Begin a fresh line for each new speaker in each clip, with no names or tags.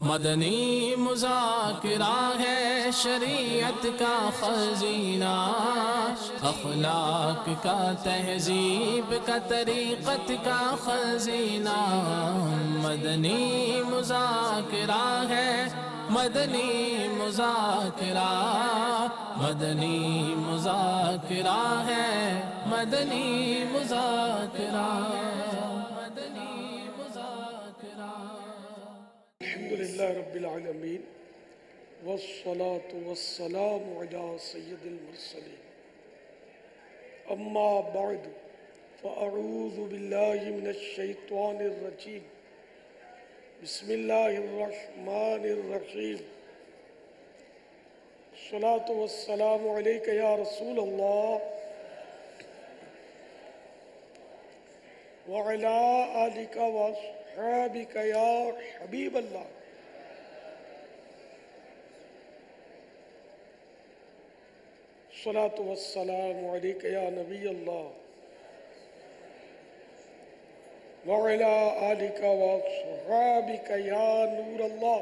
مدنی مذاکرہ ہے شریعت کا خزینہ، اخلاق کا تہذیب کا طریقت کا خزینہ۔ مدنی مذاکرہ ہے، مدنی مذاکرہ، مدنی مذاکرہ ہے، مدنی مذاکرہ، مدنی مذاکرہ۔
الحمدللہ رب العالمین والصلاة والسلام علی سید المرسلین، اما بعد فاعوذ باللہ من الشیطان الرجیم، بسم اللہ الرحمن الرحیم۔ الصلاة والسلام علیک یا رسول اللہ وعلی آلک واصحابک یا حبیب اللہ۔ الصلاة والسلام علیک یا نبی اللہ وعلی آلک واصحابک یا نور اللہ۔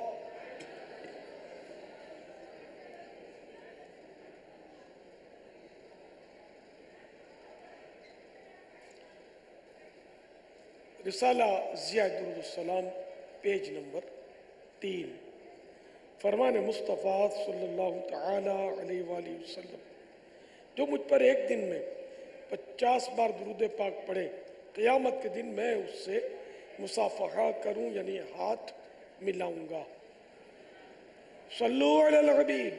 رسالہ ضیاء درود السلام پیج نمبر 3، فرمان مصطفیٰ صلی اللہ تعالی علیہ وآلہ وسلم، جو مجھ پر ایک دن میں 50 بار درود پاک پڑھے، قیامت کے دن میں اس سے مصافحہ کروں، یعنی ہاتھ ملاؤں گا۔ صلو علی الحبیب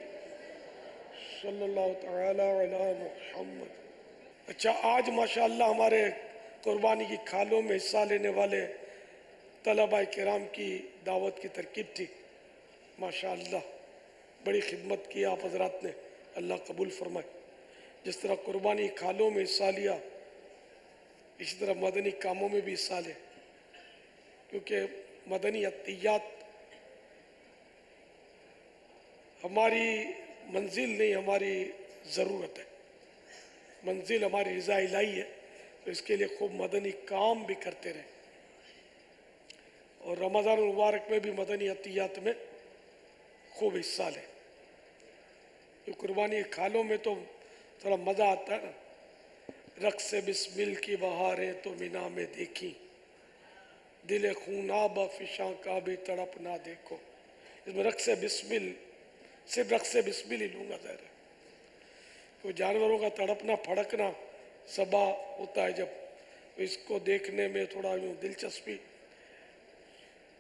صلی اللہ تعالی علی محمد۔ اچھا، آج ماشاءاللہ ہمارے قربانی کی کھالوں میں حصہ لینے والے طلباء کرام کی دعوت کی ترکیب تھی۔ ماشاءاللہ بڑی خدمت کی آپ حضرات نے، اللہ قبول فرمائے۔ جس طرح قربانی کھالوں میں حصہ لیا، اسی طرح مدنی کاموں میں بھی حصہ لے، کیونکہ مدنی عطیات ہماری منزل نہیں، ہماری ضرورت ہے۔ منزل ہماری رضا الہی ہے، تو اس کے لیے خوب مدنی کام بھی کرتے رہیں، اور رمضان المبارک میں بھی مدنی عطیات میں خوب حصہ لیں۔ یہ قربانی کھالوں میں تو تھوڑا مزہ آتا ہے نا۔ رقص بسمل کی بہاریں تو مینا میں دیکھی، دل خوناب فشاں کا بھی تڑپ نہ دیکھو۔ اس میں رقص بسمل، صرف رقص بسمل ہی لوں گا، ظاہر ہے کوئی جانوروں کا تڑپنا پھڑکنا صبا ہوتا ہے، جب اس کو دیکھنے میں تھوڑا یوں دلچسپی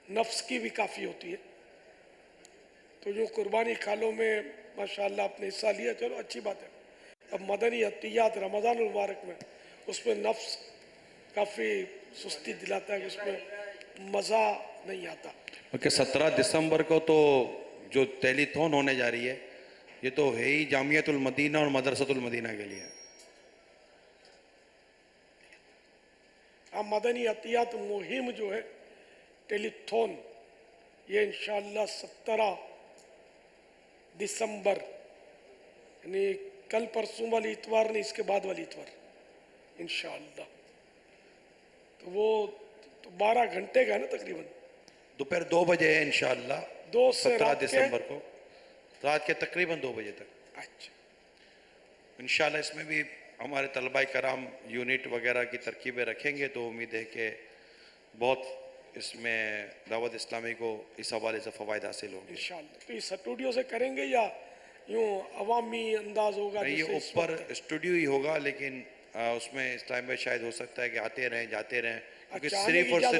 نفس کی بھی کافی ہوتی ہے۔ تو یوں قربانی کھالوں میں ماشاءاللہ آپ نے حصہ لیا، چلو اچھی بات ہے۔ اب مدنی عطیات رمضان المبارک میں، اس میں نفس کافی سستی دلاتا ہے، کہ اس میں مزہ نہیں آتا۔
کہ 17 دسمبر کو تو جو تیلی تھون ہونے جا رہی ہے، یہ تو ہے ہی جامعۃ المدینہ اور مدرسۃ المدینہ کے لیے۔
مدنی عطیات مہم جو ہے ٹیلی تھون، یہ انشاءاللہ 17 دسمبر، یعنی کل پرسوں والی اتوار نہیں، اس کے بعد والی اتوار انشاءاللہ۔ تو وہ 12 گھنٹے کا ہے نا تقریباً،
دوپہر 2 بجے ہے انشاءاللہ،
2 سے
17
رات کے
دسمبر کو رات کے تقریباً 2 بجے تک۔
اچھا،
انشاءاللہ اس میں بھی ہمارے طلباء کرام یونٹ وغیرہ کی ترکیبیں رکھیں گے، تو امید ہے کہ بہت اس میں دعوت اسلامی کو اس حوالے سے فوائد حاصل ہوں گے
انشاءاللہ۔ تو یہ اسٹوڈیو سے کریں گے یا یوں عوامی انداز ہوگا؟
یہ
جیسے اس
اوپر
وقت
اسٹوڈیو ہی ہوگا، لیکن اس میں اس ٹائم میں شاید ہو سکتا ہے کہ آتے رہیں جاتے رہیں، کیونکہ
اچھا، آنے کی
صرف اور
اجازت؟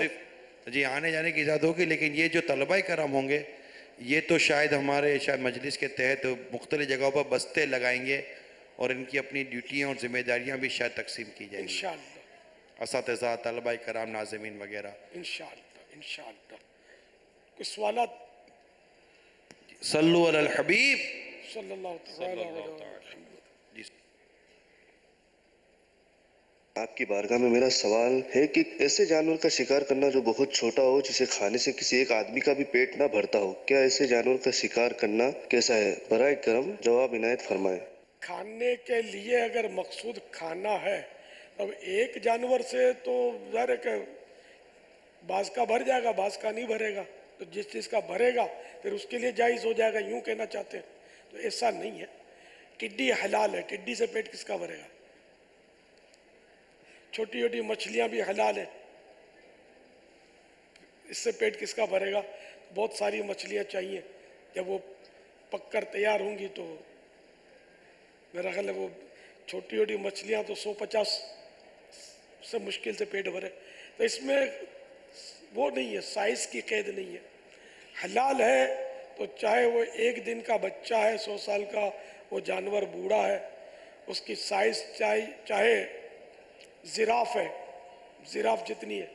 صرف جی آنے جانے کی اجازت ہوگی، لیکن یہ جو طلباء کرام ہوں گے، یہ تو شاید ہمارے مجلس کے تحت مختلف جگہوں پر بستے لگائیں گے، اور ان کی اپنی ڈیوٹیاں اور ذمہ داریاں بھی شاید تقسیم کی جائیں گی،
انشاءاللہ
اساتذہ، طلباء کرام، ناظمین وغیرہ۔
انشاءاللہ انشاءاللہ۔ کوئی سوالات؟
صلو علی الحبیب
صلی اللہ تعالی علیہ وسلم۔
جی۔
آپ کی بارگاہ میں میرا سوال ہے کہ ایسے جانور کا شکار کرنا جو بہت چھوٹا ہو، جسے کھانے سے کسی ایک آدمی کا بھی پیٹ نہ بھرتا ہو، کیا ایسے جانور کا شکار کرنا کیسا ہے؟ برائے کرم جواب عنایت فرمائیں۔
کھانے کے لیے اگر مقصود کھانا ہے، اب ایک جانور سے تو ظاہر ہے کہ بعض کا بھر جائے گا، بعض کا نہیں بھرے گا، تو جس چیز کا بھرے گا پھر اس کے لیے جائز ہو جائے گا، یوں کہنا چاہتے ہیں؟ تو ایسا نہیں ہے. ٹڈی حلال ہے، ٹڈی سے پیٹ کس کا بھرے گا؟ چھوٹی چھوٹی مچھلیاں بھی حلال ہیں، اس سے پیٹ کس کا بھرے گا؟ بہت ساری مچھلیاں چاہیے، جب وہ پک کر تیار ہوں گی تو میرا خیال ہے وہ چھوٹی چھوٹی مچھلیاں تو 150 سے مشکل سے پیٹ بھرے. تو اس میں وہ نہیں ہے، سائز کی قید نہیں ہے. حلال ہے تو چاہے وہ 1 دن کا بچہ ہے، 100 سال کا وہ جانور بوڑھا ہے، اس کی سائز چاہے زراف ہے، زراف جتنی ہے،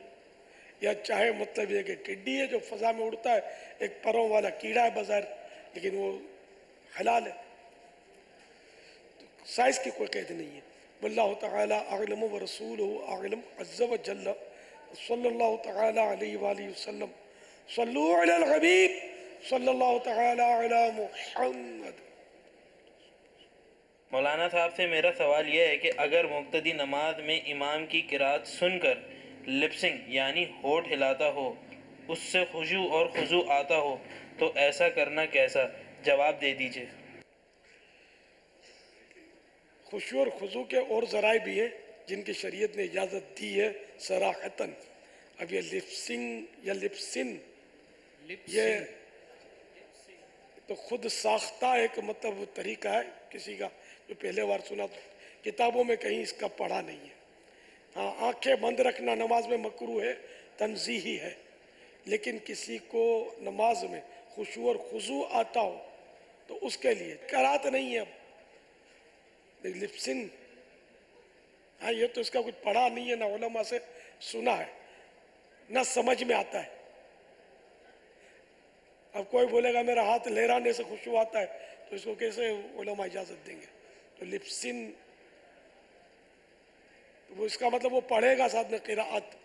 یا چاہے مطلب یہ کہ ٹڈی ہے جو فضا میں اڑتا ہے، ایک پروں والا کیڑا ہے بظاہر لیکن وہ حلال ہے. سائز کی کوئی قید نہیں ہے. واللہ تعالی اعلم ورسولہ اعلم عز وجل. صلی اللہ تعالی علیہ وآلہ وسلم. صلو علی الحبیب صلی اللہ تعالی علی محمد.
مولانا صاحب سے میرا سوال یہ ہے کہ اگر مقتدی نماز میں امام کی قرات سن کر لپسنگ یعنی ہونٹ ہلاتا ہو، اس سے خشوع اور خضوع آتا ہو تو ایسا کرنا کیسا؟ جواب دے دیجئے.
خشوع اور خضوع کے اور ذرائع بھی ہیں جن کی شریعت نے اجازت دی ہے صراحتاً. اب یہ لپسنگ یا لپسن یہ تو خود ساختہ ایک مطلب طریقہ ہے کسی کا جو پہلے بار سنا، تو کتابوں میں کہیں اس کا پڑھا نہیں ہے. ہاں، آنکھیں بند رکھنا نماز میں مکروہ ہے، تنزیہی ہے، لیکن کسی کو نماز میں خشوع اور خضوع آتا ہو تو اس کے لیے قرات نہیں ہے. اب لپسنگ، ہاں یہ تو اس کا کچھ پڑھا نہیں ہے، نہ علماء سے سنا ہے، نہ سمجھ میں آتا ہے. اب کوئی بولے گا میرا ہاتھ لہرانے سے خشوع آتا ہے تو اس کو کیسے علماء اجازت دیں گے؟ تو لپسن وہ اس کا مطلب وہ پڑھے گا ساتھ میں قراءت،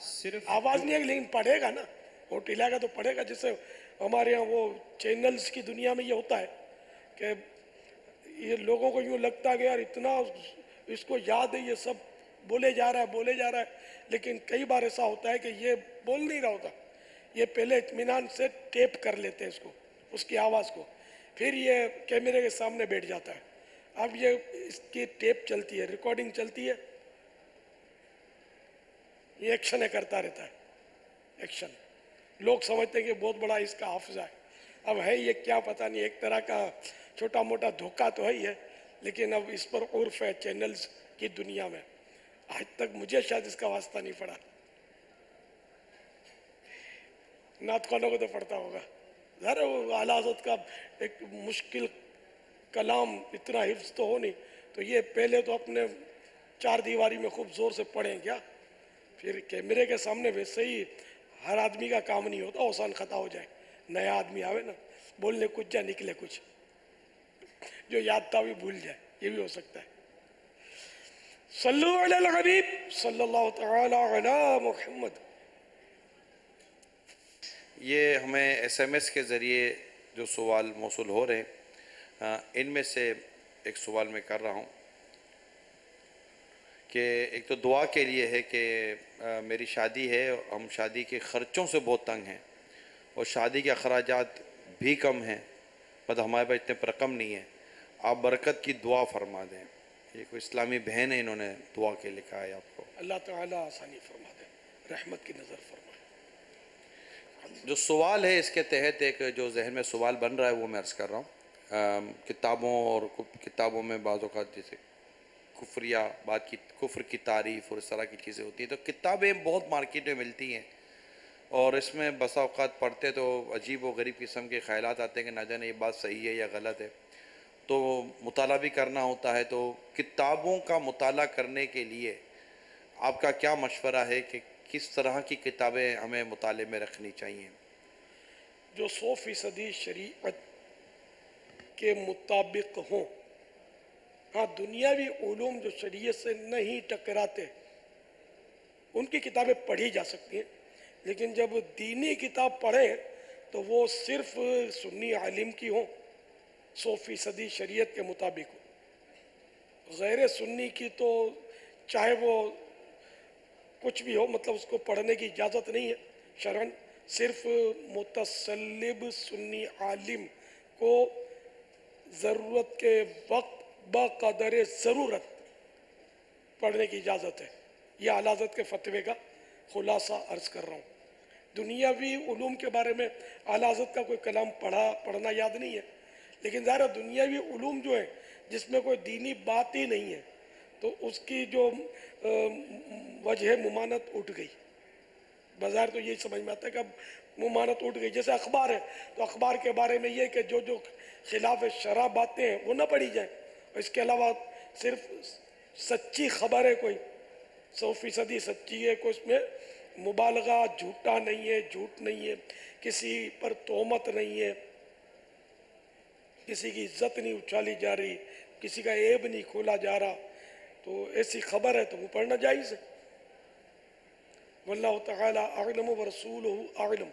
صرف
آواز نہیں ہے لیکن پڑھے گا نا، وہ ٹھلائے گا تو پڑھے گا. جیسے ہمارے ہاں وہ چینلز کی دنیا میں یہ ہوتا ہے کہ یہ لوگوں کو یوں لگتا ہے کہ یار اتنا اس کو یاد ہے، یہ سب بولے جا رہا ہے، لیکن کئی بار ایسا ہوتا ہے کہ یہ بول نہیں رہا ہوتا. یہ پہلے اطمینان سے ٹیپ کر لیتے ہیں اس کو، اس کی آواز کو، پھر یہ کیمرے کے سامنے بیٹھ جاتا ہے. اب یہ اس کی ٹیپ چلتی ہے، ریکارڈنگ چلتی ہے، یہ ایکشن کرتا رہتا ہے، ایکشن. لوگ سمجھتے ہیں کہ بہت بڑا اس کا حافظہ ہے. اب ہے یہ کیا پتہ نہیں، ایک طرح کا چھوٹا موٹا دھوکہ تو ہے ہی ہے، لیکن اب اس پر عرف ہے چینلز کی دنیا میں. آج تک مجھے شاید اس کا واسطہ نہیں پڑا، نعت خوانوں کو تو پڑھتا ہوگا. ظاہر ہے وہ اعلیٰ حضرت کا ایک مشکل کلام اتنا حفظ تو ہو نہیں، تو یہ پہلے تو اپنے 4 دیواری میں خوب زور سے پڑھیں کیا، پھر کیمرے کے سامنے. ویسے ہی ہر آدمی کا کام نہیں ہوتا آسان خطا ہو جائے، نیا آدمی آوے نا، بولنے کچھ جا نکلے کچھ، جو یاد تھا بھی بھول جائے، یہ بھی ہو سکتا ہے. صلو علی الحبیب صلی اللہ تعالی علی محمد.
یہ ہمیں SMS کے ذریعے جو سوال موصول ہو رہے ہیں، ان میں سے ایک سوال میں کر رہا ہوں کہ ایک تو دعا کے لیے ہے کہ میری شادی ہے، ہم شادی کے خرچوں سے بہت تنگ ہیں اور شادی کے اخراجات بھی کم ہیں، مطلب ہمارے پاس اتنے پر رقم نہیں ہے، آپ برکت کی دعا فرما دیں. یہ کوئی اسلامی بہن ہے، انہوں نے دعا کے لکھا ہے آپ کو.
اللہ تعالیٰ آسانی فرما دے، رحمت کی نظر فرما.
جو سوال ہے اس کے تحت ایک جو ذہن میں سوال بن رہا ہے وہ میں عرض کر رہا ہوں. کتابوں اور کتابوں میں بعض اوقات جیسے کفر کی تعریف اور اس طرح کی چیزیں ہوتی ہیں، تو کتابیں بہت مارکیٹ میں ملتی ہیں اور اس میں بسا اوقات پڑھتے تو عجیب و غریب قسم کے خیالات آتے ہیں کہ نہ جانے یہ بات صحیح ہے یا غلط ہے، تو مطالعہ بھی کرنا ہوتا ہے. تو کتابوں کا مطالعہ کرنے کے لیے آپ کا کیا مشورہ ہے کہ کس طرح کی کتابیں ہمیں مطالعے میں رکھنی چاہیے؟
جو 100% شریعت کے مطابق ہوں. ہاں، دنیاوی علوم جو شریعت سے نہیں ٹکراتے ان کی کتابیں پڑھی جا سکتی ہیں، لیکن جب دینی کتاب پڑھیں تو وہ صرف سنی عالم کی ہوں، 100% شریعت کے مطابق ہو. غیر سنی کی تو چاہے وہ کچھ بھی ہو، مطلب اس کو پڑھنے کی اجازت نہیں ہے شرعاً. صرف متصلب سنی عالم کو ضرورت کے وقت بقدر ضرورت پڑھنے کی اجازت ہے. یہ اعلی حضرت کے فتوے کا خلاصہ عرض کر رہا ہوں. دنیاوی علوم کے بارے میں اعلی حضرت کا کوئی کلام پڑھنا یاد نہیں ہے، لیکن ظاہر دنیاوی علوم جو ہے جس میں کوئی دینی بات ہی نہیں ہے تو اس کی جو وجہ ممانت اٹھ گئی. بظاہر تو یہی سمجھ میں آتا ہے کہ اب ممانت اٹھ گئی. جیسے اخبار ہے تو اخبار کے بارے میں یہ کہ جو خلاف شرع باتیں ہیں وہ نہ پڑھی جائیں، اور اس کے علاوہ صرف سچی خبر ہے، کوئی 100% سچی ہے، کوئی اس میں مبالغہ جھوٹا نہیں ہے، جھوٹ نہیں ہے، کسی پر تہمت نہیں ہے، کسی کی عزت نہیں اچھالی جا رہی، کسی کا عیب نہیں کھولا جا رہا، تو ایسی خبر ہے تو وہ پڑھنا جائز ہے. واللہ تعالی اعلم ورسولہ اعلم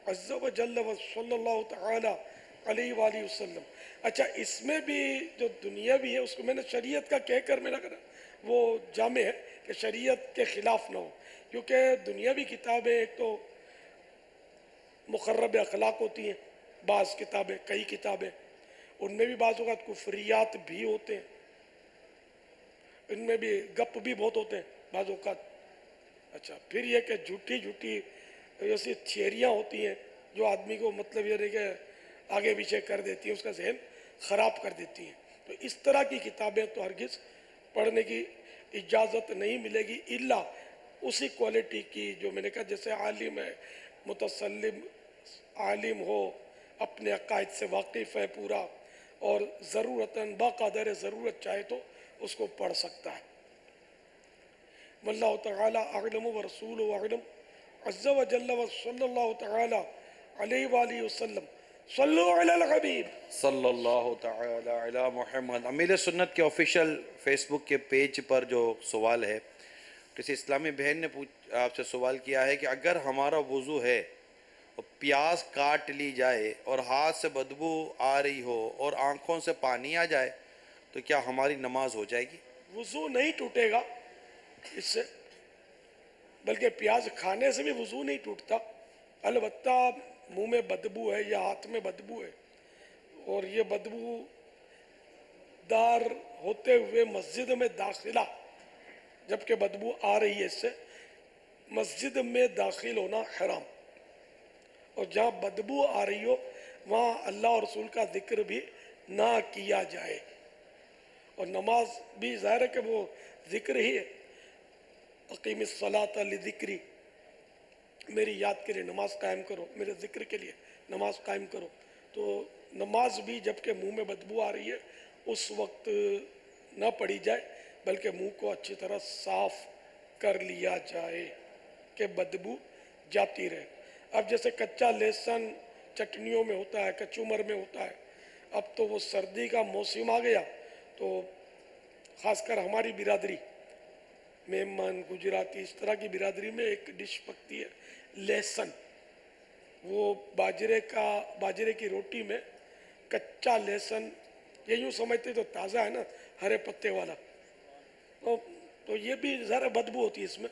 عز و جل و صلی اللہ تعالی علیہ وآلہ وسلم. اچھا، اس میں بھی جو دنیا بھی ہے اس کو میں نے شریعت کا کہہ کر میرا کرا وہ جامع ہے کہ شریعت کے خلاف نہ ہو، کیونکہ دنیاوی کتابیں ایک تو مخرب اخلاق ہوتی ہیں، بعض کتابیں، کئی کتابیں ان میں بھی بعض اوقات کفریات بھی ہوتے ہیں، ان میں بھی گپ بھی بہت ہوتے ہیں بعض اوقات. اچھا، پھر یہ کہ جھوٹی ایسی تھیوریاں ہوتی ہیں جو آدمی کو مطلب یہ کہ آگے پیچھے کر دیتی ہیں، اس کا ذہن خراب کر دیتی ہیں. تو اس طرح کی کتابیں تو ہرگز پڑھنے کی اجازت نہیں ملے گی، الا اسی کوالٹی کی جو میں نے کہا جیسے عالم ہے، متسلم عالم ہو، اپنے عقائد سے واقف ہے پورا، اور ضرورتاً بقدر ضرورت چاہے تو اس کو پڑھ سکتا ہے. واللہ تعالی اعلم ورسولہ اعلم عز و جل و صلی اللہ تعالی علیہ وآلہ وسلم. صلو علی الحبیب
صلی اللہ تعالی علی محمد. امیر سنت کے آفیشیل فیس بک کے پیج پر جو سوال ہے، کسی اسلامی بہن نے آپ سے سوال کیا ہے کہ اگر ہمارا وضو ہے اور پیاز کاٹ لی جائے اور ہاتھ سے بدبو آ رہی ہو اور آنکھوں سے پانی آ جائے تو کیا ہماری نماز ہو جائے گی؟
وضو نہیں ٹوٹے گا اس سے، بلکہ پیاز کھانے سے بھی وضو نہیں ٹوٹتا. البتہ منہ میں بدبو ہے یا ہاتھ میں بدبو ہے اور یہ بدبو دار ہوتے ہوئے مسجد میں داخلہ، جبکہ بدبو آ رہی ہے اس سے، مسجد میں داخل ہونا حرام. اور جہاں بدبو آ رہی ہو وہاں اللہ اور رسول کا ذکر بھی نہ کیا جائے. اور نماز بھی ظاہر ہے کہ وہ ذکر ہی ہے. اقیم الصلاۃ لذکری، میری یاد کے لیے نماز قائم کرو، میرے ذکر کے لیے نماز قائم کرو. تو نماز بھی جبکہ منہ میں بدبو آ رہی ہے اس وقت نہ پڑھی جائے، بلکہ منہ کو اچھی طرح صاف کر لیا جائے کہ بدبو جاتی رہے. اب جیسے کچا لہسن چٹنیوں میں ہوتا ہے، کچومر میں ہوتا ہے، اب تو وہ سردی کا موسم آ گیا تو خاص کر ہماری برادری میمن گجراتی اس طرح کی برادری میں ایک ڈش پکتی ہے لہسن. وہ باجرے کی روٹی میں کچا لہسن، یہ یوں سمجھتے تو تازہ ہے نا، ہرے پتے والا، تو یہ بھی ذرا بدبو ہوتی ہے اس میں،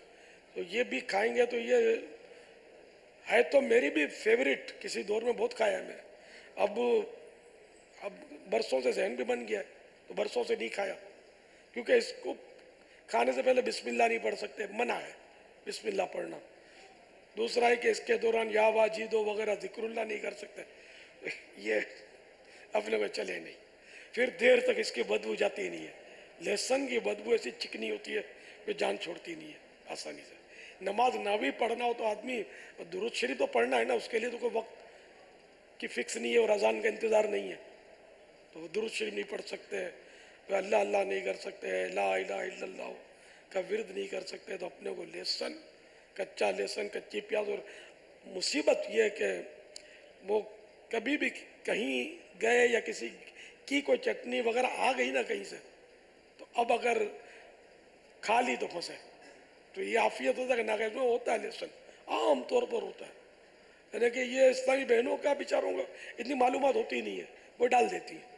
تو یہ بھی کھائیں گے تو یہ ہے تو میری بھی فیوریٹ، کسی دور میں بہت کھایا ہے میں نے. اب برسوں سے ذہن بھی بن گیا ہے تو برسوں سے نہیں کھایا، کیونکہ اس کو کھانے سے پہلے بسم اللہ نہیں پڑھ سکتے، منع ہے بسم اللہ پڑھنا. دوسرا ہے کہ اس کے دوران یا واجیدو وغیرہ ذکر اللہ نہیں کر سکتے، یہ اپنے کو چلے نہیں. پھر دیر تک اس کی بدبو جاتی نہیں ہے. لہسن کی بدبو ایسی چکنی ہوتی ہے کہ جان چھوڑتی نہیں ہے آسانی سے. نماز نہ بھی پڑھنا ہو تو آدمی درود شریف تو پڑھنا ہے نا، اس کے لیے تو کوئی وقت کی فکس نہیں ہے اور اذان کا انتظار نہیں ہے، تو درود شریف نہیں پڑھ سکتے، اللہ اللہ نہیں کر سکتے، لا الہ الا اللہ کا ورد نہیں کر سکتے، تو اپنے کو لہسن، کچا لہسن، کچی پیاز. اور مصیبت یہ ہے کہ وہ کبھی بھی کہیں گئے یا کسی کی کوئی چٹنی وغیرہ آ گئی نا کہیں سے، تو اب اگر کھا لی تو پھنسے. تو یہ عافیت ہوتا ہے کہ ناگہت میں ہوتا ہے لہسن، عام طور پر ہوتا ہے، یعنی کہ یہ اسلامی بہنوں کا بیچاروں کا اتنی معلومات ہوتی نہیں ہے، وہ ڈال دیتی ہیں.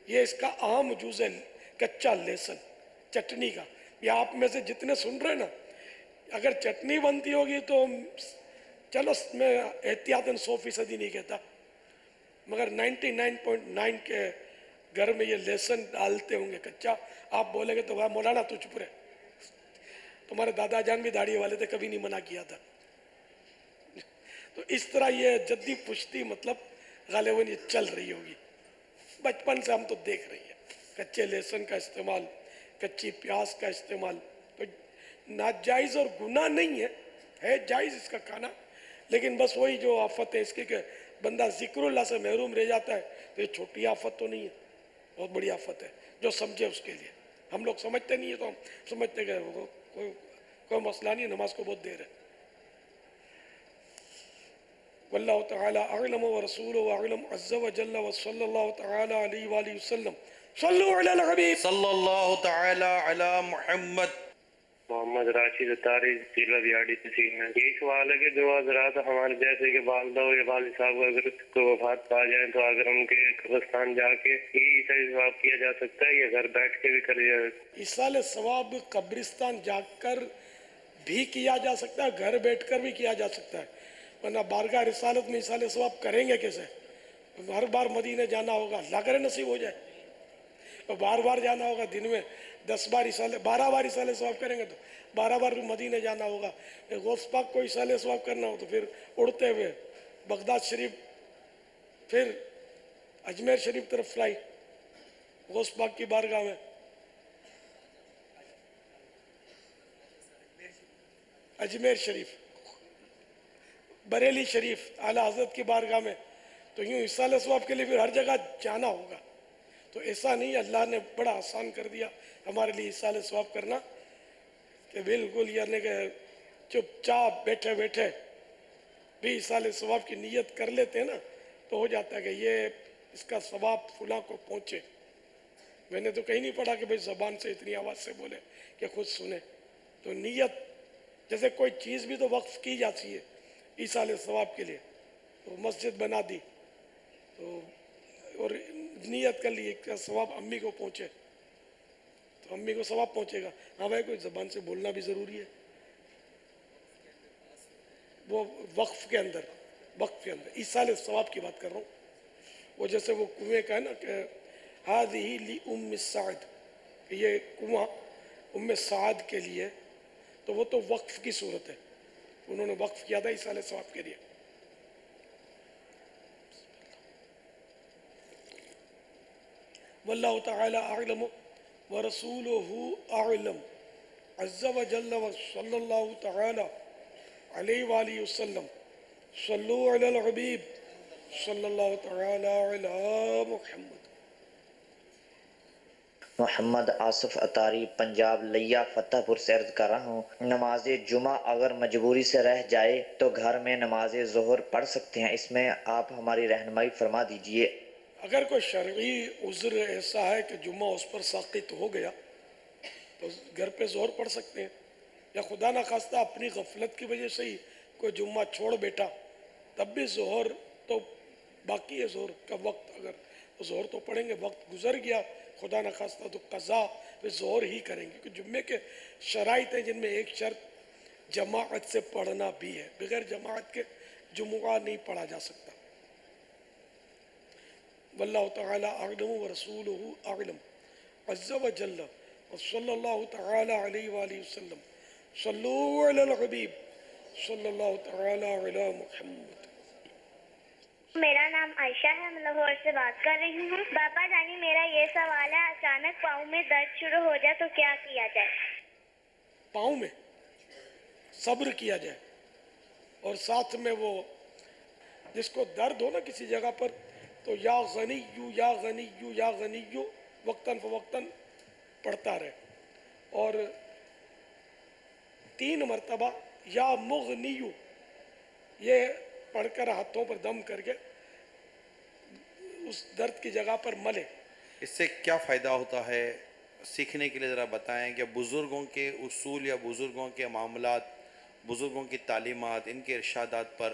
یہ اس کا عام جز ہے کچا لہسن چٹنی کا. یہ آپ میں سے جتنے سن رہے ہیں نا، اگر چٹنی بنتی ہوگی تو چلو میں احتیاطاً 100% نہیں کہتا، مگر 99.9 کے گھر میں یہ لیسن ڈالتے ہوں گے کچا. آپ بولیں گے تو وہ مولانا تو چپ رہے، تمہارے دادا جان بھی داڑھی والے تھے، کبھی نہیں منع کیا تھا. تو اس طرح یہ جدی پشتی مطلب غالباً یہ چل رہی ہوگی. بچپن سے ہم تو دیکھ رہی ہیں کچے لہسن کا استعمال، کچی پیاز کا استعمال. تو ناجائز اور گناہ نہیں ہے جائز اس کا کھانا، لیکن بس وہی جو آفت ہے اس کی کہ بندہ ذکر اللہ سے محروم رہ جاتا ہے. تو یہ چھوٹی آفت تو نہیں ہے، بہت بڑی آفت ہے. جو سمجھے اس کے لیے. ہم لوگ سمجھتے نہیں ہیں تو ہم سمجھتے کہ کوئی مسئلہ نہیں ہے، نماز کو بہت دیر ہے. واللہ تعالی اعلم ورسولہ اعلم عز وجل وصلی اللہ تعالی علیہ وآلہ وسلم. صلو علی الحبیب.
صلی اللہ تعالی علی محمد.
محمد راشد اتاری ضلع بیاڑی تحصیل میں. یہی سوال ہے کہ جو حضرات ہمارے جیسے کہ والدہ ہو یا والد صاحب اگر کوئی وفات پا جائیں تو اگر ان کے قبرستان جا کے یہی ثواب کیا جا سکتا ہے یا گھر بیٹھ کے بھی کر جائے؟
ایصال ثواب قبرستان جا کر بھی کیا جا سکتا ہے، گھر بیٹھ کر بھی کیا جا سکتا ہے. ورنہ بارگاہ رسالت میں ایصال ثواب کریں گے کیسے؟ ہر بار مدینہ جانا ہوگا، اللہ کرے نصیب ہو جائے. تو بار بار جانا ہوگا، دن میں 10 بار 12 بار ایصال ثواب کریں گے تو 12 بار بھی مدینہ جانا ہوگا. غوث پاک کو ایصال ثواب کرنا ہو تو پھر اڑتے ہوئے بغداد شریف، پھر اجمیر شریف طرف فلائی غوث پاک کی بارگاہ میں. اجمیر شریف، بریلی شریف اعلیٰ حضرت کی بارگاہ میں. تو یوں ایصال ثواب کے لیے پھر ہر جگہ جانا ہوگا. تو ایسا نہیں، اللہ نے بڑا آسان کر دیا ہمارے لیے ایصال ثواب کرنا کہ بالکل یعنی کہ چپ چاپ بیٹھے بیٹھے بھی ایصال ثواب کی نیت کر لیتے ہیں نا تو ہو جاتا ہے کہ یہ اس کا ثواب فلاں کو پہنچے. میں نے تو کہیں نہیں پڑھا کہ بھئی زبان سے اتنی آواز سے بولے کہ خود سنے. تو نیت جیسے کوئی چیز بھی تو وقف کی جاتی ہے ایصال ثواب کے لیے. تو مسجد بنا دی تو اور نیت کر لی کہ ثواب امی کو پہنچے تو امی کو ثواب پہنچے گا. ہاں بھائی کوئی زبان سے بولنا بھی ضروری ہے. وہ وقف کے اندر ایصال ثواب کی بات کر رہا ہوں. وہ جیسے وہ کنویں کا ہے نا کہ ہذہ لأم سعد، کہ یہ کنواں ام سعد کے لیے، تو وہ تو وقف کی صورت ہے. انہوں نے وقف کیا تھا ایصال ثواب کے لیے. واللہ تعالی اعلم ورسولہ اعلم عز وجل وصلی اللہ تعالی علیہ وآلہ وسلم. صلو علی الحبیب صلی اللہ تعالی علی محمد.
محمد آصف اتاری پنجاب لیا فتح پور سے عرض کر رہا ہوں، نماز جمعہ اگر مجبوری سے رہ جائے تو گھر میں نماز ظہر پڑھ سکتے ہیں؟ اس میں آپ ہماری رہنمائی فرما دیجئے.
اگر کوئی شرعی عذر ایسا ہے کہ جمعہ اس پر ساقط ہو گیا تو گھر پہ ظہر پڑھ سکتے ہیں. یا خدا نخواستہ اپنی غفلت کی وجہ سے ہی کوئی جمعہ چھوڑ بیٹھا تب بھی ظہر تو باقی ہے. ظہر کا وقت اگر تو ظہر تو پڑھیں گے. وقت گزر گیا خدا نخواستہ تو قضا پھر ظہر ہی کریں گے. کیونکہ جمعے کے شرائط ہیں جن میں ایک شرط جماعت سے پڑھنا بھی ہے. بغیر جماعت کے جمعہ نہیں پڑھا جا سکتا. واللہ تعالی اعلم ورسولہ اعلم عز وجل وصلی اللہ تعالی علیہ وآلہ وسلم. صلو علی الحبیب صلی اللہ تعالی علی محمد.
میرا نام عائشہ ہے، میں لاہور سے بات کر رہی ہوں. باپا جانی میرا یہ سوال ہے، اچانک پاؤں میں درد شروع ہو جائے تو کیا کیا جائے؟
پاؤں میں صبر کیا جائے اور ساتھ میں وہ جس کو درد ہو نا کسی جگہ پر تو یا غنیو یا غنیو یا غنیو وقتاً فوقتاً پڑھتا رہے. اور 3 مرتبہ یا مغنیو یہ پڑھ کر ہاتھوں پر دم کر کے اس درد کی جگہ پر ملے.
اس سے کیا فائدہ ہوتا ہے سیکھنے کے لیے ذرا بتائیں کہ بزرگوں کے اصول یا بزرگوں کے معاملات، بزرگوں کی تعلیمات، ان کے ارشادات پر.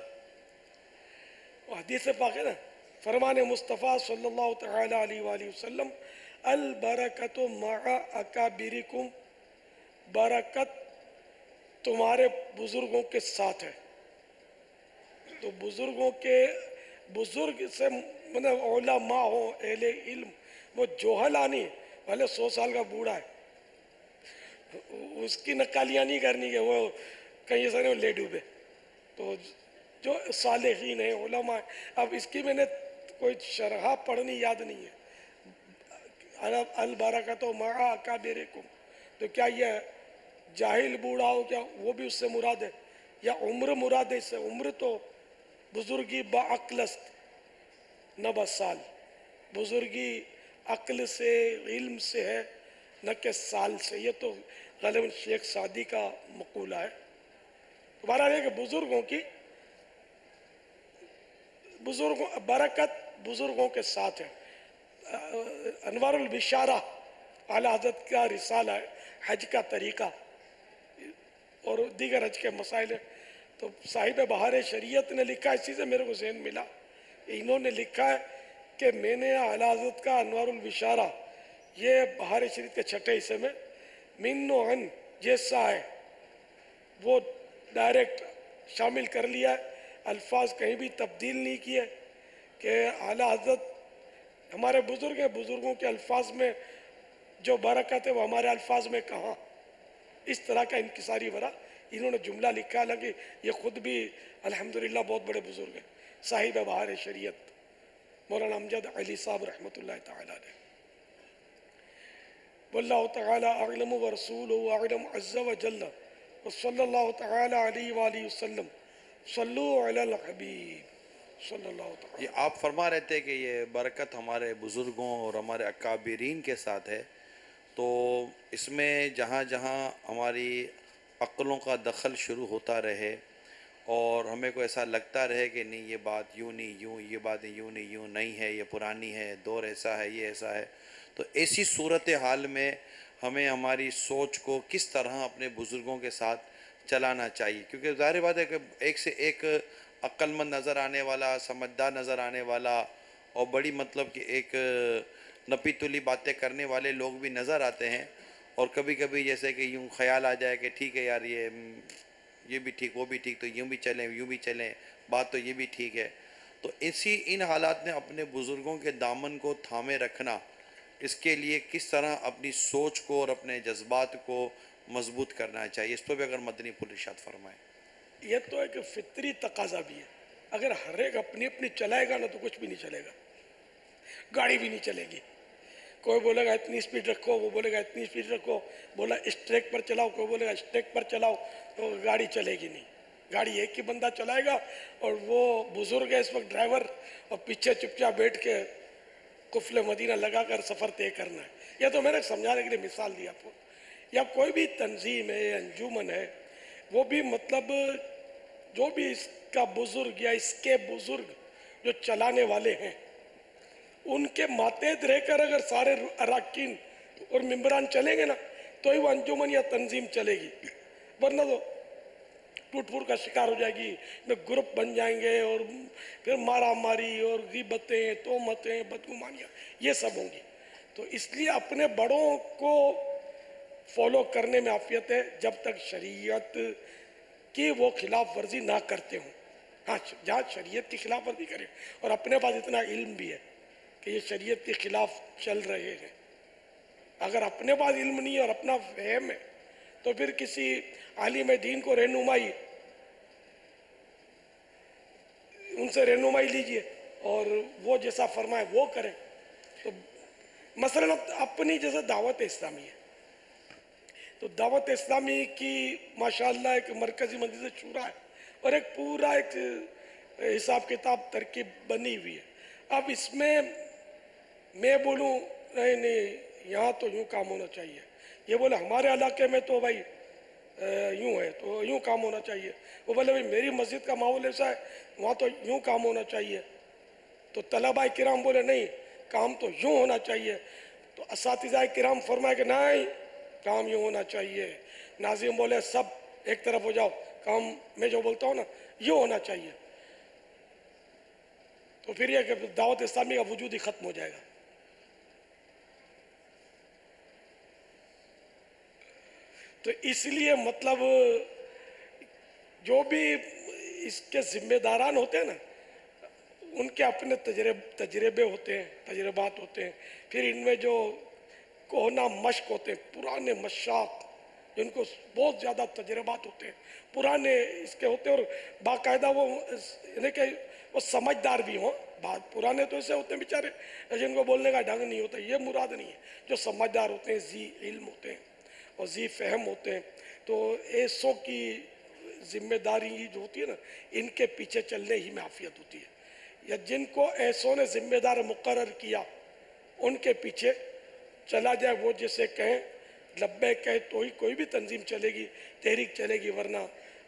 حدیث پاک ہے نا، فرمان مصطفیٰ صلی اللہ تعالی علیہ وآلہ وسلم البرکت مع اکابرکم، برکت تمہارے بزرگوں کے ساتھ ہے. تو بزرگ سے مطلب علماء ہو، اہل علم، وہ جوہلانی بھلے 100 سال کا بوڑھا ہے، اس کی نقالیاں نہیں کرنی کہ وہ کہیں سے لے ڈوبے. تو جو صالحین ہیں، علماء ہیں. اب اس کی میں نے کوئی شرح پڑھنی یاد نہیں ہے. البرکۃ مع اکابرکم، تو کیا یہ جاہل بوڑھا ہو کیا وہ بھی اس سے مراد ہے، یا عمر مراد ہے؟ اس سے عمر تو بزرگی با عقل است نہ بس سال، بزرگی عقل سے، علم سے ہے، نہ کہ سال سے. یہ تو غالباً شیخ سعدی کا مقولہ ہے. بہرحال ہے کہ برکت بزرگوں کے ساتھ ہے. انوار البشارہ اعلی حضرت کا رسالہ ہے، حج کا طریقہ اور دیگر حج کے مسائل. تو صاحب بہار شریعت نے لکھا، اسی سے میرے کو ذہن ملا، انہوں نے لکھا ہے کہ میں نے اعلی حضرت کا انوار البشارہ یہ بہار شریعت کے 6 حصے میں من و عن جیسا ہے وہ ڈائریکٹ شامل کر لیا ہے، الفاظ کہیں بھی تبدیل نہیں کیے. کہ اعلی حضرت ہمارے بزرگ ہیں، بزرگوں کے الفاظ میں جو برکت ہے وہ ہمارے الفاظ میں کہاں. اس طرح کا انکساری ورا انہوں نے جملہ لکھا. حالانکہ یہ خود بھی الحمدللہ بہت بڑے بزرگ ہیں، صاحب بہار شریعت مولانا امجد علی صاحب رحمۃ اللہ تعالی علیہ. واللہ تعالی اعلم ورسولہ اعلم عز وجل وصلی اللہ تعالی علیہ وآلہ وسلم. صلو علی الحبیب صلی اللہ تعالی.
یہ آپ فرما رہے تھے کہ یہ برکت ہمارے بزرگوں اور ہمارے اکابرین کے ساتھ ہے، تو اس میں جہاں جہاں ہماری عقلوں کا دخل شروع ہوتا رہے اور ہمیں کو ایسا لگتا رہے کہ نہیں یہ بات یوں نہیں یوں، یہ بات یوں نہیں یوں نہیں ہے، یہ پرانی ہے، دور ایسا ہے، یہ ایسا ہے، تو ایسی صورتحال میں ہمیں ہماری سوچ کو کس طرح اپنے بزرگوں کے ساتھ چلانا چاہیے. کیونکہ ظاہر بات ہے کہ ایک سے ایک عقل مند نظر آنے والا، سمجھدار نظر آنے والا اور بڑی مطلب کہ ایک نپی تلی باتیں کرنے والے لوگ بھی نظر آتے ہیں. اور کبھی کبھی جیسے کہ یوں خیال آ جائے کہ ٹھیک ہے یار یہ بھی ٹھیک، وہ بھی ٹھیک، تو یوں بھی چلیں یوں بھی چلیں، بات تو یہ بھی ٹھیک ہے. تو ان حالات میں اپنے بزرگوں کے دامن کو تھامے رکھنا، اس کے لیے کس طرح اپنی سوچ کو اور اپنے جذبات کو مضبوط کرنا چاہیے، اس پر بھی اگر مدنی پھول ارشاد فرمائیں.
یہ تو ایک فطری تقاضا بھی ہے. اگر ہر ایک اپنی اپنی چلائے گا نا تو کچھ بھی نہیں چلے گا، گاڑی بھی نہیں چلے گی. کوئی بولے گا اتنی سپیڈ رکھو، وہ بولے گا اتنی سپیڈ رکھو، بولا اس ٹریک پر چلاؤ، کوئی بولے گا اس ٹریک پر چلاؤ، تو گاڑی چلے گی نہیں. گاڑی ایک ہی بندہ چلائے گا، اور وہ بزرگ ہے اس وقت ڈرائیور، اور پیچھے چپ چاپ بیٹھ کے قفل مدینہ لگا کر سفر طے کرنا ہے. یہ تو میں نے سمجھانے کے لیے مثال دی آپ کو. یا کوئی بھی تنظیم ہے، انجمن ہے، وہ بھی مطلب جو بھی اس کا بزرگ یا اس کے بزرگ جو چلانے والے ہیں، ان کے ماتحت رہ کر اگر سارے اراکین اور ممبران چلیں گے نا تو ہی وہ انجمن یا تنظیم چلے گی. ورنہ تو ٹوٹ پھوٹ کا شکار ہو جائے گی، میں گروپ بن جائیں گے اور پھر مارا ماری اور غیبتیں، تہمتیں، بدگمانیاں یہ سب ہوں گی. تو اس لیے اپنے بڑوں کو فالو کرنے میں عافیت ہے جب تک شریعت کی وہ خلاف ورزی نہ کرتے ہوں. ہاں جہاں شریعت کی خلاف ورزی کرے اور اپنے پاس اتنا علم بھی ہے کہ یہ شریعت کے خلاف چل رہے ہیں. اگر اپنے پاس علم نہیں ہے اور اپنا فہم ہے تو پھر کسی عالم دین کو رہنمائی، ان سے رہنمائی لیجئے اور وہ جیسا فرمائے وہ کریں. تو مثلا اپنی جیسے دعوت اسلامی ہے، تو دعوت اسلامی کی ماشاءاللہ ایک مرکزی مجلس شورا ہے اور ایک پورا ایک حساب کتاب ترکیب بنی ہوئی ہے. اب اس میں بولوں نہیں یہاں تو یوں کام ہونا چاہیے، یہ بولے ہمارے علاقے میں تو بھائی یوں ہے تو یوں کام ہونا چاہیے، وہ بولے بھائی میری مسجد کا ماحول ایسا ہے وہاں تو یوں کام ہونا چاہیے، تو طلباء کرام بولے نہیں کام تو یوں ہونا چاہیے، تو اساتذہ کرام فرمائے کہ نہیں کام یوں ہونا چاہیے، ناظرین بولے سب ایک طرف ہو جاؤ، کام میں جو بولتا ہوں نا یوں ہونا چاہیے. تو پھر یہ کہ دعوت اسلامی کا وجود ہی ختم ہو جائے گا. تو اس لیے مطلب جو بھی اس کے ذمہ داران ہوتے ہیں نا، ان کے اپنے تجربے ہوتے ہیں، تجربات ہوتے ہیں، پھر ان میں جو کوہنا مشق ہوتے ہیں، پرانے مشاق جن کو بہت زیادہ تجربات ہوتے ہیں، پرانے اس کے ہوتے ہیں، اور باقاعدہ وہ یعنی کہ وہ سمجھدار بھی ہوں. بات پرانے تو ایسے ہوتے ہیں بیچارے جن کو بولنے کا ڈھنگ نہیں ہوتا، یہ مراد نہیں ہے. جو سمجھدار ہوتے ہیں، ذی علم ہوتے ہیں اور ذی فہم ہوتے ہیں، تو ایسوں کی ذمہ داری جو ہوتی ہے نا، ان کے پیچھے چلنے ہی میں عافیت ہوتی ہے. یا جن کو ایسوں نے ذمہ دار مقرر کیا ان کے پیچھے چلا جائے، وہ جسے کہیں لبیک کہے تو ہی کوئی بھی تنظیم چلے گی، تحریک چلے گی، ورنہ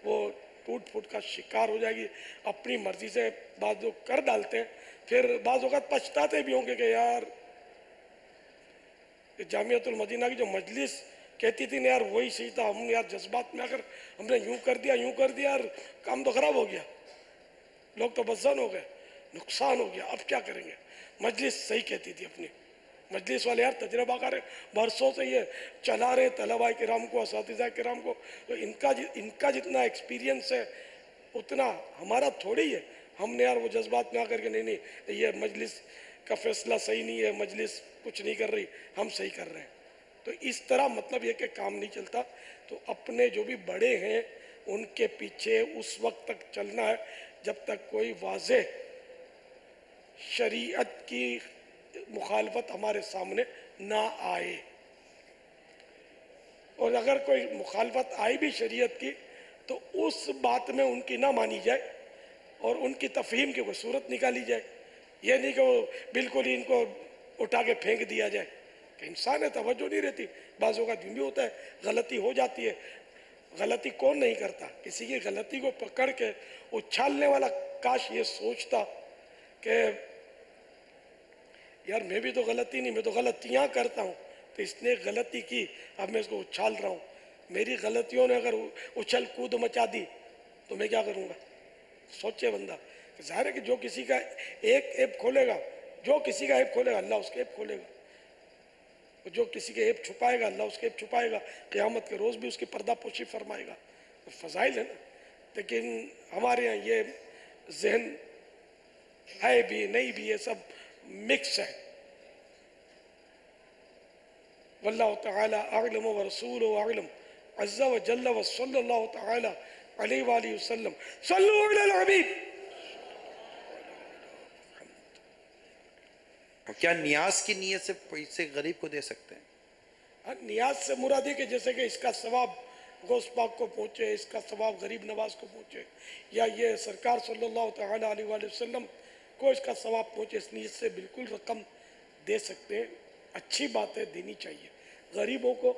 وہ ٹوٹ پھوٹ کا شکار ہو جائے گی. اپنی مرضی سے بعض لوگ کر ڈالتے ہیں، پھر بعض اوقات پچھتاتے بھی ہوں گے کہ یار جامعۃ المدینہ کی جو مجلس کہتی تھی نا یار وہی صحیح تھا، ہم یار جذبات میں اگر ہم نے یوں کر دیا یار کام تو خراب ہو گیا، لوگ تو بزن ہو گئے، نقصان ہو گیا، اب کیا کریں گے. مجلس صحیح کہتی تھی اپنی، مجلس والے یار تجربہ کار برسوں سے یہ چلا رہے، طلباء کرام کو، اساتذہ کرام کو، تو ان کا جتنا ایکسپیرینس ہے اتنا ہمارا تھوڑی ہے. ہم نے یار وہ جذبات میں آ کر کے نہیں یہ مجلس کا فیصلہ صحیح نہیں ہے، مجلس کچھ نہیں کر رہی، ہم صحیح کر رہے ہیں. تو اس طرح مطلب یہ کہ کام نہیں چلتا. تو اپنے جو بھی بڑے ہیں ان کے پیچھے اس وقت تک چلنا ہے جب تک کوئی واضح شریعت کی مخالفت ہمارے سامنے نہ آئے. اور اگر کوئی مخالفت آئی بھی شریعت کی تو اس بات میں ان کی نہ مانی جائے اور ان کی تفہیم کی کوئی صورت نکالی جائے. یہ نہیں کہ وہ بالکل ہی ان کو اٹھا کے پھینک دیا جائے، کہ انسان ہے توجہ نہیں رہتی، بعض اوقات یوں بھی ہوتا ہے غلطی ہو جاتی ہے. غلطی کون نہیں کرتا؟ کسی کی غلطی کو پکڑ کے اچھالنے والا کاش یہ سوچتا کہ یار میں بھی تو غلطی نہیں، میں تو غلطیاں کرتا ہوں، تو اس نے غلطی کی، اب میں اس کو اچھال رہا ہوں. میری غلطیوں نے اگر اچھل کود مچا دی تو میں کیا کروں گا؟ سوچے بندہ. ظاہر ہے کہ جو کسی کا ایک ایپ کھولے گا، جو کسی کا ایپ کھولے گا اللہ اس کے ایپ کھولے گا، جو کسی کے ایپ چھپائے گا اللہ اس کے ایپ چھپائے گا. قیامت کے روز بھی اس کی پردہ پوشی فرمائے گا. فضائل ہے نا. لیکن ہمارے ہاں یہ ذہن ہے بھی نہیں بھی، یہ سب مکس ہے. واللہ تعالی اعلم ورسولہ اعلم عز و جل و صلی اللہ تعالی علیہ وآلہ وسلم. صلو علی الحبیب.
کیا نیاز کی نیت سے پیسے غریب کو دے سکتے ہیں؟
نیاز سے مراد ہے کہ جیسے کہ اس کا ثواب غوث پاک کو پہنچے، اس کا ثواب غریب نواز کو پہنچے، یا یہ سرکار صلی اللہ تعالی علیہ وآلہ وسلم کو اس کا ثواب پہنچے، اس نیت سے بالکل رقم دے سکتے ہیں. اچھی بات ہے، دینی چاہیے. غریبوں کو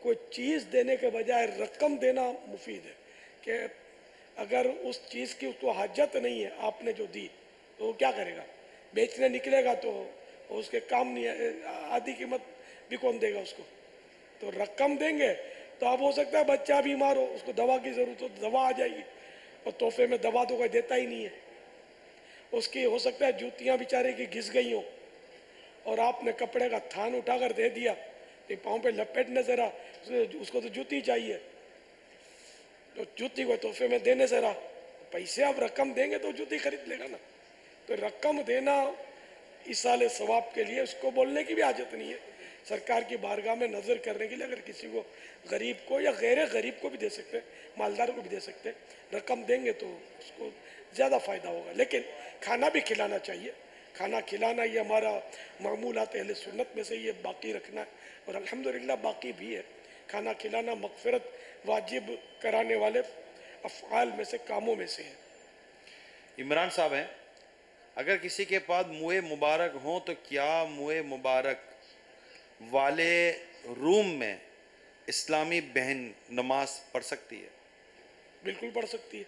کوئی چیز دینے کے بجائے رقم دینا مفید ہے، کہ اگر اس چیز کی اس کو حاجت نہیں ہے، آپ نے جو دی تو وہ کیا کرے گا؟ بیچنے نکلے گا تو اس کے کام نہیں ہے، آدھی قیمت بھی کون دے گا اس کو. تو رقم دیں گے تو اب ہو سکتا ہے بچہ بیمار ہو، اس کو دوا کی ضرورت ہو، دوا آ جائے گی، اور تحفے میں دوا تو کوئی دیتا ہی نہیں ہے. اس کی ہو سکتا ہے جوتیاں بیچارے کی گھس گئی ہوں اور آپ نے کپڑے کا تھان اٹھا کر دے دیا، پاؤں پہ لپیٹنے ذرا، اس کو تو جوتی چاہیے، تو جوتی کو تحفے میں دینے ذرا پیسے آپ رقم دیں گے تو جوتی خرید لے گا نا. تو رقم دینا ایصال ثواب کے لیے، اس کو بولنے کی بھی حاجت نہیں ہے. سرکار کی بارگاہ میں نظر کرنے کے لیے اگر کسی کو غریب کو یا غیر غریب کو بھی دے سکتے ہیں، مالدار کو بھی دے سکتے ہیں، رقم دیں گے تو اس کو زیادہ فائدہ ہوگا. لیکن کھانا بھی کھلانا چاہیے. کھانا کھلانا یہ ہمارا معمولات اہل سنت میں سے یہ باقی رکھنا ہے، اور الحمدللہ باقی بھی ہے. کھانا کھلانا مغفرت واجب کرانے والے افعال میں سے، کاموں میں سے ہے.
عمران صاحب ہیں، اگر کسی کے پاس منہ مبارک ہوں تو کیا منہ مبارک والے روم میں اسلامی بہن نماز پڑھ سکتی ہے؟
بالکل پڑھ سکتی ہے.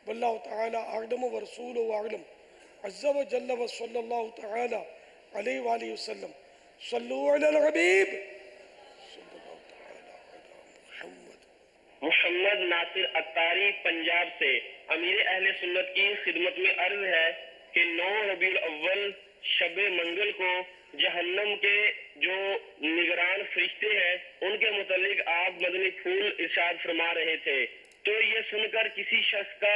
واللہ تعالی اعلم ورسولہ اعلم عز و جل و صلی اللہ تعالی علیہ وآلہ وسلم. صلو علی الحبیب صلی اللہ تعالی علی
محمد ناصر عطاری پنجاب سے. امیر اہل سنت کی خدمت میں عرض ہے کہ 9 ربیع الاول شب منگل کو جہنم کے جو نگران فرشتے ہیں ان کے متعلق آپ مدنی پھول ارشاد فرما رہے تھے. تو یہ سن کر کسی شخص کا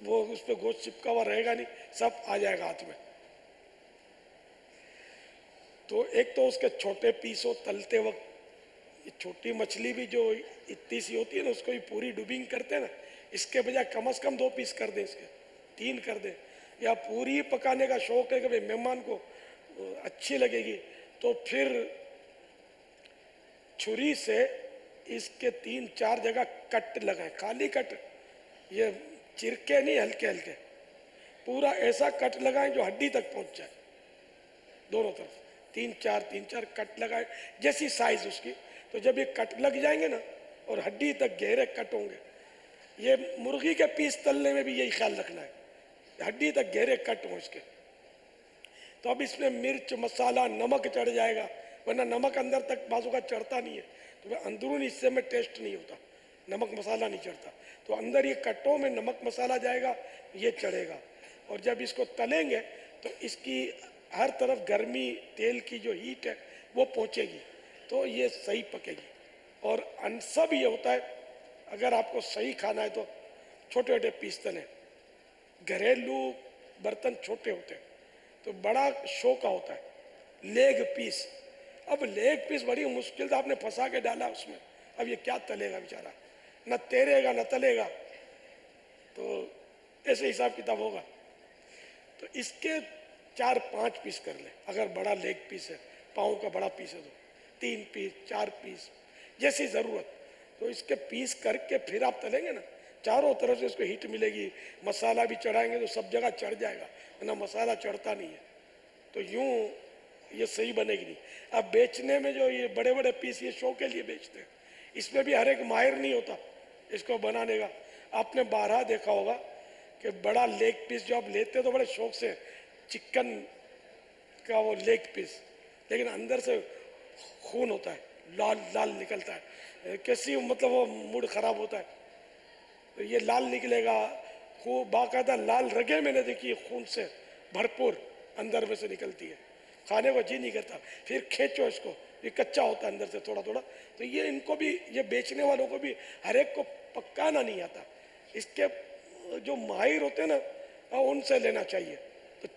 وہ اس پہ گوشت چپکا ہوا رہے گا نہیں, سب آ جائے گا ہاتھ میں. تو ایک تو اس کے چھوٹے پیس ہو تلتے وقت, یہ چھوٹی مچھلی بھی جو اتنی سی ہوتی ہے نا اس کو بھی پوری ڈوبنگ کرتے ہیں نا, اس کے بجائے کم از کم 2 پیس کر دیں, اس کے 3 کر دیں. یا پوری پکانے کا شوق ہے کہ بھئی مہمان کو اچھی لگے گی تو پھر چھری سے اس کے 3-4 جگہ کٹ لگائیں, خالی کٹ, یہ چرکے نہیں, ہلکے ہلکے پورا ایسا کٹ لگائیں جو ہڈی تک پہنچ جائے دونوں طرف. 3-4 کٹ لگائیں جیسی سائز اس کی. تو جب یہ کٹ لگ جائیں گے نا اور ہڈی تک گہرے کٹ ہوں گے, یہ مرغی کے پیس تلنے میں بھی یہی خیال رکھنا ہے, ہڈی تک گہرے کٹ ہوں اس کے. تو اب اس میں مرچ مسالہ نمک چڑھ جائے گا, ورنہ نمک اندر تک بازو کا چڑھتا نہیں ہے, تو اندرونی حصے میں ٹیسٹ نہیں ہوتا, نمک مسالہ نہیں چڑھتا. تو اندر یہ کٹوں میں نمک مسالہ جائے گا, یہ چڑھے گا. اور جب اس کو تلیں گے تو اس کی ہر طرف گرمی, تیل کی جو ہیٹ ہے وہ پہنچے گی, تو یہ صحیح پکے گی. اور انصب یہ ہوتا ہے اگر آپ کو صحیح کھانا ہے تو چھوٹے چھوٹے پیس تلیں. گھریلو برتن چھوٹے ہوتے ہیں تو بڑا شو کا ہوتا ہے لیگ پیس. اب لیگ پیس بڑی مشکل سے آپ نے پھنسا کے ڈالا اس میں, اب یہ کیا تلے گا بیچارہ, نہ تیرے گا نہ تلے گا. تو ایسے حساب کتاب ہوگا. تو اس کے 4-5 پیس کر لیں. اگر بڑا لیگ پیس ہے, پاؤں کا بڑا پیس ہے تو 3 پیس 4 پیس جیسی ضرورت. تو اس کے پیس کر کے پھر آپ تلیں گے نا, چاروں طرف سے اس کو ہیٹ ملے گی. مسالہ بھی چڑھائیں گے تو سب جگہ چڑھ جائے گا, ورنہ مسالہ چڑھتا نہیں ہے. تو یوں یہ صحیح بنے گی نہیں. اب بیچنے میں جو یہ بڑے بڑے پیس یہ شو کے لیے بیچتے ہیں, اس میں بھی ہر ایک ماہر نہیں ہوتا اس کو بنانے کا. آپ نے بارہا دیکھا ہوگا کہ بڑا لیگ پیس جو آپ لیتے تو بڑے شوق سے, چکن کا وہ لیگ پیس, لیکن اندر سے خون ہوتا ہے, لال لال نکلتا ہے, کیسی مطلب وہ موڈ خراب ہوتا ہے. تو یہ لال نکلے گا, خوب باقاعدہ لال رگیں میں نے دیکھی خون سے بھرپور اندر میں سے نکلتی ہے, کھانے کو جی نہیں کرتا. پھر کھینچو اس کو, یہ کچا ہوتا ہے اندر سے تھوڑا تھوڑا. تو یہ ان کو بھی, یہ بیچنے والوں کو بھی ہر ایک کو پکانا نہیں آتا. اس کے جو ماہر ہوتے ہیں نا ان سے لینا چاہیے, تو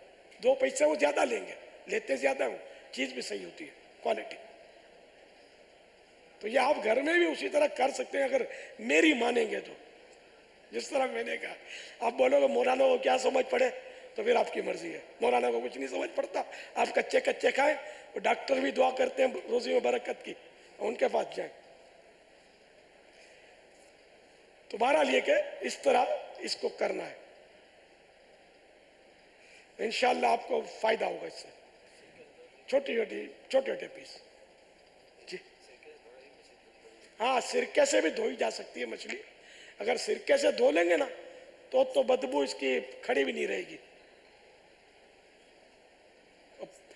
2 پیسے وہ زیادہ لیں گے, لیتے زیادہ ہوں, چیز بھی صحیح ہوتی ہے, کوالٹی. تو یہ آپ گھر میں بھی اسی طرح کر سکتے ہیں اگر میری مانیں گے تو, جس طرح میں نے کہا. آپ بولو گے مولانا کو کیا سمجھ پڑے, تو پھر آپ کی مرضی ہے. مولانا کو کچھ نہیں سمجھ پڑتا, آپ کچے کچے کھائیں. اور ڈاکٹر بھی دعا کرتے ہیں روزی میں برکت کی, ان کے پاس جائیں. تو بہرحال یہ کہ اس طرح اس کو کرنا ہے, انشاءاللہ آپ کو فائدہ ہوگا اس سے. چھوٹے چھوٹے پیس. جی ہاں, سرکے سے بھی دھوئی جا سکتی ہے مچھلی. اگر سرکے سے دھو لیں گے نا تو بدبو اس کی کھڑی بھی نہیں رہے گی,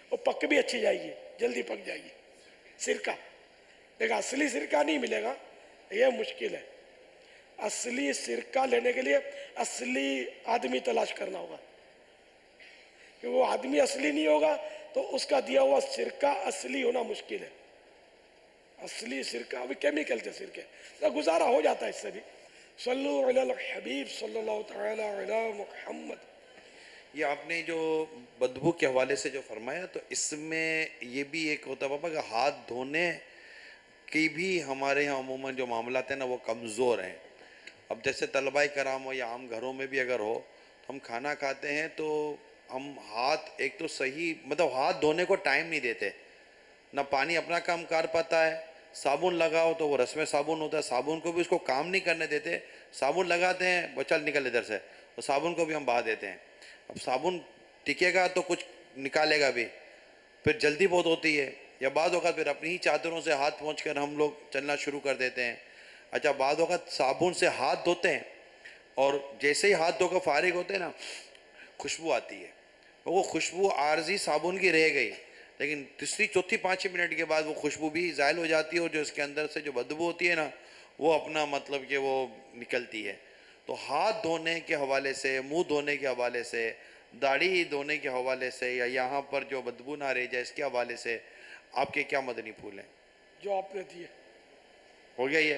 اور پک بھی اچھی جائے گی, جلدی پک جائے گی. سرکہ دیکھا, اصلی سرکہ نہیں ملے گا, یہ مشکل ہے. اصلی سرکہ لینے کے لیے اصلی آدمی تلاش کرنا ہوگا, کہ وہ آدمی اصلی نہیں ہوگا تو اس کا دیا ہوا سرکہ اصلی ہونا مشکل ہے. اصلی سرکہ ابھی کیمیکل سے سرکے, گزارا ہو جاتا ہے اس سے بھی. صلو علی الحبیب صلی اللہ تعالی علی محمد.
یہ آپ نے جو بدبو کے حوالے سے جو فرمایا, تو اس میں یہ بھی ایک ہوتا ہے بابا کہ ہاتھ دھونے کی بھی ہمارے ہاں عموماً جو معاملات ہیں نا وہ کمزور ہیں. اب جیسے طلباء کرام ہو یا عام گھروں میں بھی اگر ہو, تو ہم کھانا کھاتے ہیں تو ہم ہاتھ ایک تو صحیح مطلب ہاتھ دھونے کو ٹائم نہیں دیتے, نہ پانی اپنا کام کر پاتا ہے. صابن لگاؤ تو وہ رسم صابن ہوتا ہے, صابن کو بھی اس کو کام نہیں کرنے دیتے. صابن لگاتے ہیں وہ چل نکل ادھر سے, اور صابن کو بھی ہم بہا دیتے ہیں. اب صابن ٹکے گا تو کچھ نکالے گا بھی, پھر جلدی بہت ہوتی ہے. یا بعض اوقات پھر اپنی ہی چادروں سے ہاتھ پہنچ کر ہم لوگ چلنا شروع کر دیتے ہیں. اچھا, بعض اوقات صابن سے ہاتھ دھوتے ہیں اور جیسے ہی ہاتھ دھو کر فارغ ہوتے ہیں نا, خوشبو آتی ہے. وہ خوشبو عارضی صابن کی رہ گئی, لیکن تیسری چوتھی 5 منٹ کے بعد وہ خوشبو بھی زائل ہو جاتی ہے, اور جو اس کے اندر سے جو بدبو ہوتی ہے نا وہ اپنا مطلب کہ وہ نکلتی ہے. تو ہاتھ دھونے کے حوالے سے, منہ دھونے کے حوالے سے, داڑھی دھونے کے حوالے سے, یا یہاں پر جو بدبو نہ رہ جائے اس کے حوالے سے آپ کے کیا مدنی پھول ہیں؟
جو آپ نے دیے
ہو گیا یہ.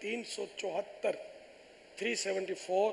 374 374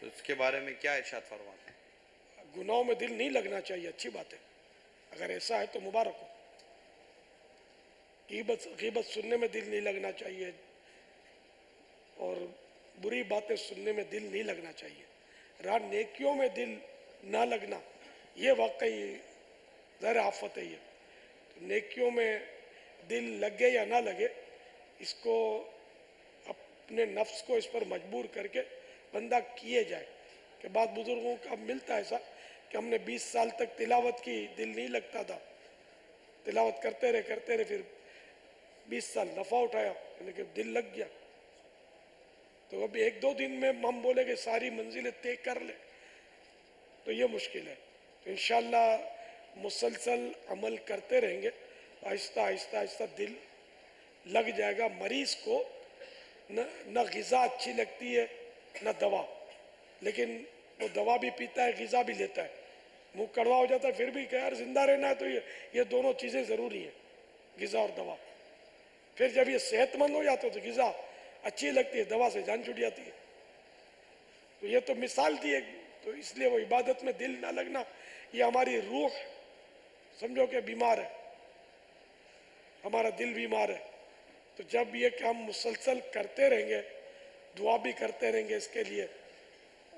تو اس کے بارے میں کیا ارشاد فرماتے ہیں؟
گناہوں میں دل نہیں لگنا چاہیے، اچھی بات ہے، اگر ایسا ہے تو مبارک ہو۔ غیبت سننے میں دل نہیں لگنا چاہیے اور بری باتیں سننے میں دل نہیں لگنا چاہیے۔ رہا نیکیوں میں دل نہ لگنا، یہ واقعی ظاہر آفت ہے۔ یہ تو نیکیوں میں دل لگے یا نہ لگے، اس کو اپنے نفس کو اس پر مجبور کر کے بندہ کیے جائے۔ کہ بعض بزرگوں کا ملتا ہے ایسا کہ ہم نے 20 سال تک تلاوت کی، دل نہیں لگتا تھا، تلاوت کرتے رہے پھر 20 سال نفع اٹھایا، یعنی کہ دل لگ گیا۔ تو اب 1-2 دن میں ہم بولے کہ ساری منزلیں طے کر لیں تو یہ مشکل ہے۔ تو انشاءاللہ مسلسل عمل کرتے رہیں گے، آہستہ آہستہ آہستہ دل لگ جائے گا۔ مریض کو نہ غذا اچھی لگتی ہے نہ دوا، لیکن وہ دوا بھی پیتا ہے، غذا بھی لیتا ہے، منہ کڑوا ہو جاتا ہے پھر بھی کہ یار زندہ رہنا ہے تو یہ دونوں چیزیں ضروری ہیں، غذا اور دوا۔ پھر جب یہ صحت مند ہو جاتا ہے تو غذا اچھی لگتی ہے، دوا سے جان چھوٹ جاتی ہے۔ تو یہ تو مثال دی ہے، تو اس لیے وہ عبادت میں دل نہ لگنا، یہ ہماری روح سمجھو کہ بیمار ہے، ہمارا دل بیمار ہے۔ تو جب یہ کہ ہم مسلسل کرتے رہیں گے، دعا بھی کرتے رہیں گے اس کے لیے،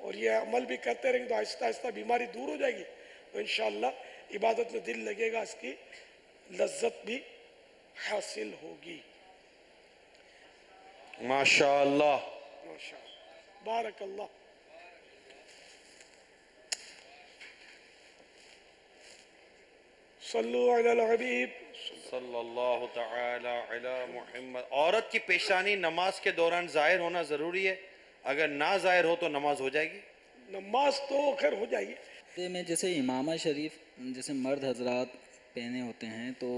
اور یہ عمل بھی کرتے رہیں گے تو آہستہ آہستہ بیماری دور ہو جائے گی، تو انشاءاللہ عبادت میں دل لگے گا، اس کی لذت بھی حاصل ہوگی۔
ماشاءاللہ
ماشاءاللہ، بارک اللہ۔ صلو علی الحبیب
صلی اللہ تعالی علی محمد۔ عورت کی پیشانی نماز کے دوران ظاہر ہونا ضروری ہے؟ اگر نہ ظاہر ہو تو نماز ہو جائے گی؟
نماز تو خیر ہو جائے گی۔
میں جیسے امامہ شریف جیسے مرد حضرات پہنے ہوتے ہیں تو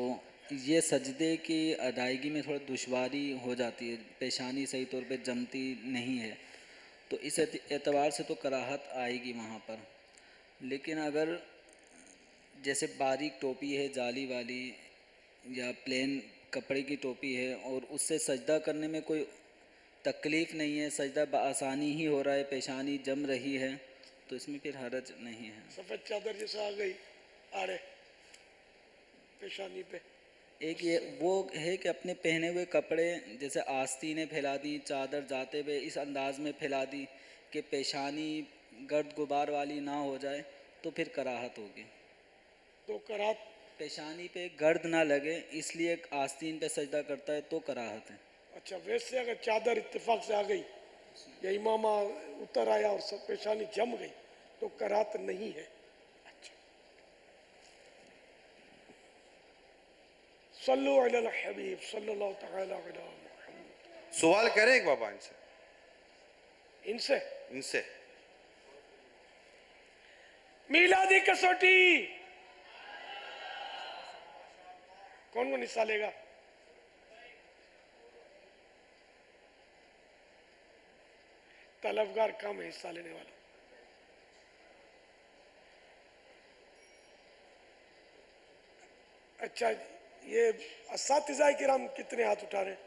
یہ سجدے کی ادائیگی میں تھوڑا دشواری ہو جاتی ہے، پیشانی صحیح طور پہ جمتی نہیں ہے، تو اس اعتبار سے تو کراہت آئے گی وہاں پر۔ لیکن اگر جیسے باریک ٹوپی ہے جالی والی یا پلین کپڑے کی ٹوپی ہے اور اس سے سجدہ کرنے میں کوئی تکلیف نہیں ہے، سجدہ بآسانی ہی ہو رہا ہے، پیشانی جم رہی ہے، تو اس میں پھر حرج نہیں ہے۔
سفید چادر جیسا آ گئی آڑے پیشانی پہ۔
ایک یہ وہ ہے کہ اپنے پہنے ہوئے کپڑے جیسے آستینیں پھیلا دی، چادر جاتے ہوئے اس انداز میں پھیلا دی کہ پیشانی گرد غبار والی نہ ہو جائے تو پھر کراہت ہوگی۔
تو کراہت
پیشانی پہ گرد نہ لگے اس لیے آستین پہ سجدہ کرتا ہے تو کراہت ہے۔
اچھا، ویسے اگر چادر اتفاق سے آ گئی یا امامہ اتر آیا اور سب پیشانی جم گئی تو کراہت نہیں ہے۔ اچھا، صلو علی الحبیب صلی اللہ تعالی علی محمد۔
سوال کریں ایک بابا
ان سے
ان سے
میلادی کسوٹی کون حصہ لے گا؟ طلبگار کم ہے حصہ لینے والا۔ اچھا، یہ اساتذہ کرام کتنے ہاتھ اٹھا رہے ہیں؟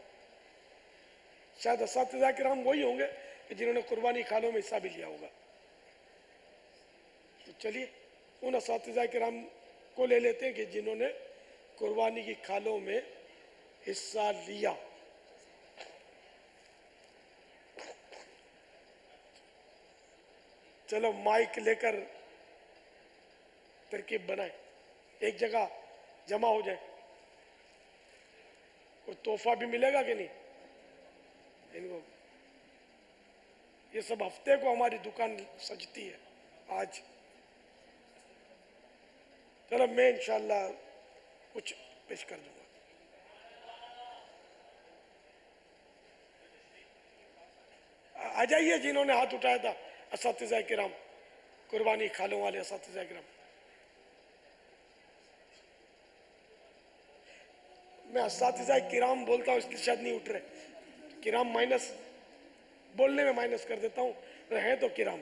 شاید اساتذہ کرام وہی ہوں گے کہ جنہوں نے قربانی کھالوں میں حصہ بھی لیا ہوگا۔ تو چلیے ان اساتذہ کرام کو لے لیتے ہیں کہ جنہوں نے قربانی کی کھالوں میں حصہ لیا۔ چلو مائک لے کر ترکیب بنائیں، ایک جگہ جمع ہو جائیں۔ کوئی تحفہ بھی ملے گا کہ نہیں ان کو؟ یہ سب ہفتے کو ہماری دکان سجتی ہے آج۔ چلو میں انشاءاللہ کچھ پیش کر دوں گا۔ آ جائیے جنہوں نے ہاتھ اٹھایا تھا اساتذہ کرام، قربانی کھالوں والے اساتذہ کرام۔ میں اساتذہ کرام بولتا ہوں اس لیے شاید نہیں اٹھ رہے، کرام مائنس بولنے میں مائنس کر دیتا ہوں، ہیں تو کرام۔